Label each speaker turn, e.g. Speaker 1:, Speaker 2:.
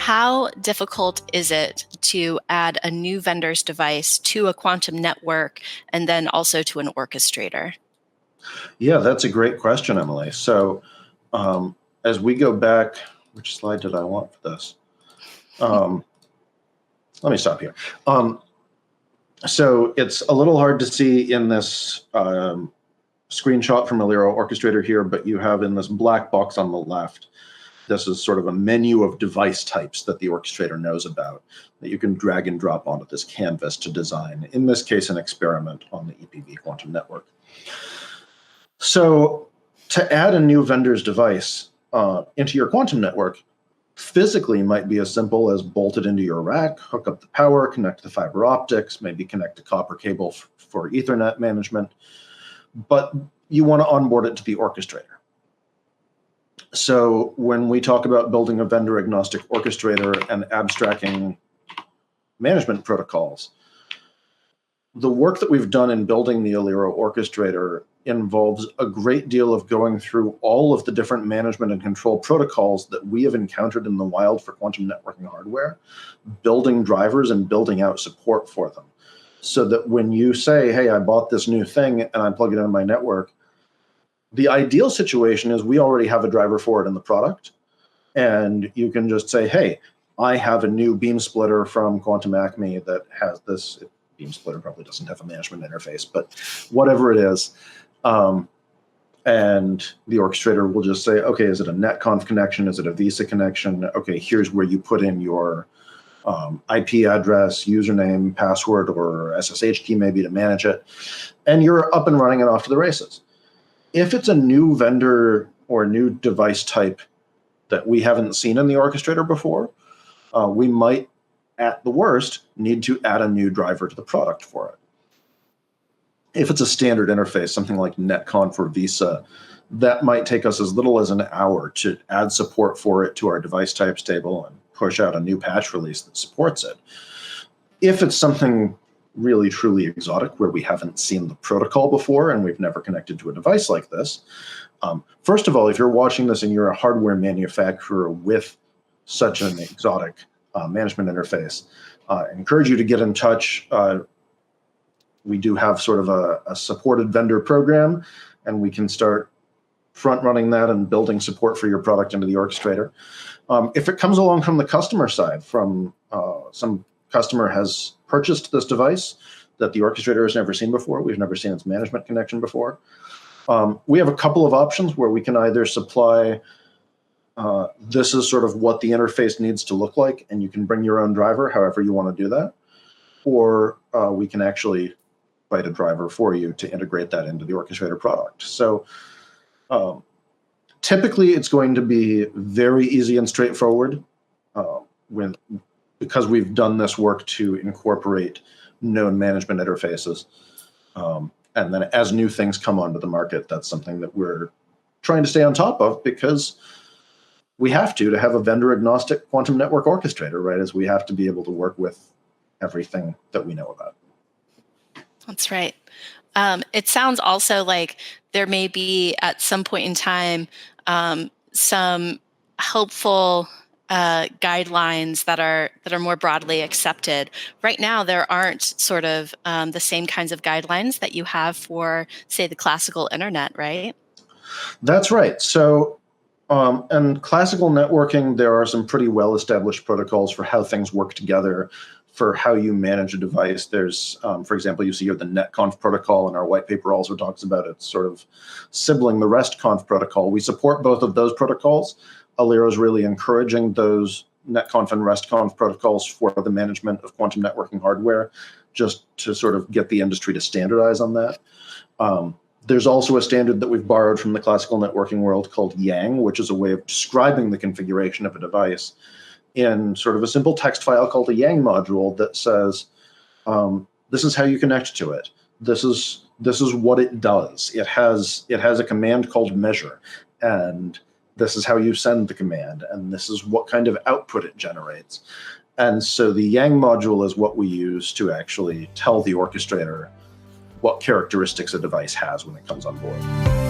Speaker 1: How difficult is it to add a new vendor's device to a quantum network and then also to an orchestrator?
Speaker 2: Yeah, that's a great question, Emily. So as we go back, which slide did I want for this? Let me stop here. So it's a little hard to see in this screenshot from Aliro Orchestrator here, but you have in this black box on the left, this is sort of a menu of device types that the orchestrator knows about that you can drag and drop onto this canvas to design, in this case, an experiment on the EPV quantum network. So to add a new vendor's device into your quantum network, physically might be as simple as bolt it into your rack, hook up the power, connect the fiber optics, maybe connect a copper cable for Ethernet management, but you want to onboard it to the orchestrator. So when we talk about building a vendor-agnostic orchestrator and abstracting management protocols, the work that we've done in building the Aliro orchestrator involves a great deal of going through all of the different management and control protocols that we have encountered in the wild for quantum networking hardware, building drivers and building out support for them. So that when you say, hey, I bought this new thing and I plug it into my network, the ideal situation is we already have a driver for it in the product. And you can just say, hey, I have a new beam splitter from Quantum Acme that has this. Beam splitter probably doesn't have a management interface, but whatever it is. And the orchestrator will just say, okay, is it a NetConf connection? Is it a Visa connection? Okay, here's where you put in your IP address, username, password, or SSH key maybe to manage it. And you're up and running and off to the races. If it's a new vendor or new device type that we haven't seen in the orchestrator before, we might, at the worst, need to add a new driver to the product for it. If it's a standard interface, something like NetConf or Visa, that might take us as little as an hour to add support for it to our device types table and push out a new patch release that supports it. If it's something really truly exotic where we haven't seen the protocol before and we've never connected to a device like this, first of all, if you're watching this and you're a hardware manufacturer with such an exotic management interface, I encourage you to get in touch. We do have sort of a supported vendor program, and we can start front-running that and building support for your product into the orchestrator. If it comes along from the customer side, from some customer has purchased this device that the orchestrator has never seen before, we've never seen its management connection before, we have a couple of options where we can either supply this is sort of what the interface needs to look like, and you can bring your own driver however you want to do that, or we can actually write a driver for you to integrate that into the orchestrator product. So typically it's going to be very easy and straightforward because we've done this work to incorporate known management interfaces. And then as new things come onto the market, that's something that we're trying to stay on top of, because we have to have a vendor-agnostic quantum network orchestrator, right? As we have to be able to work with everything that we know about.
Speaker 1: That's right. It sounds also like there may be at some point in time some helpful guidelines that are more broadly accepted. Right now, there aren't sort of the same kinds of guidelines that you have for, say, the classical internet, right?
Speaker 2: That's right. So in classical networking, there are some pretty well-established protocols for how things work together, for how you manage a device. There's, for example, you see here the NetConf protocol, and our white paper also talks about it sort of sibling the RESTconf protocol. We support both of those protocols. Aliro is really encouraging those NetConf and RESTconf protocols for the management of quantum networking hardware, just to sort of get the industry to standardize on that. There's also a standard that we've borrowed from the classical networking world called Yang, which is a way of describing the configuration of a device in sort of a simple text file called a Yang module that says, this is how you connect to it. This is what it does. It has a command called measure, and this is how you send the command, and this is what kind of output it generates. And so the Yang module is what we use to actually tell the orchestrator what characteristics a device has when it comes on board.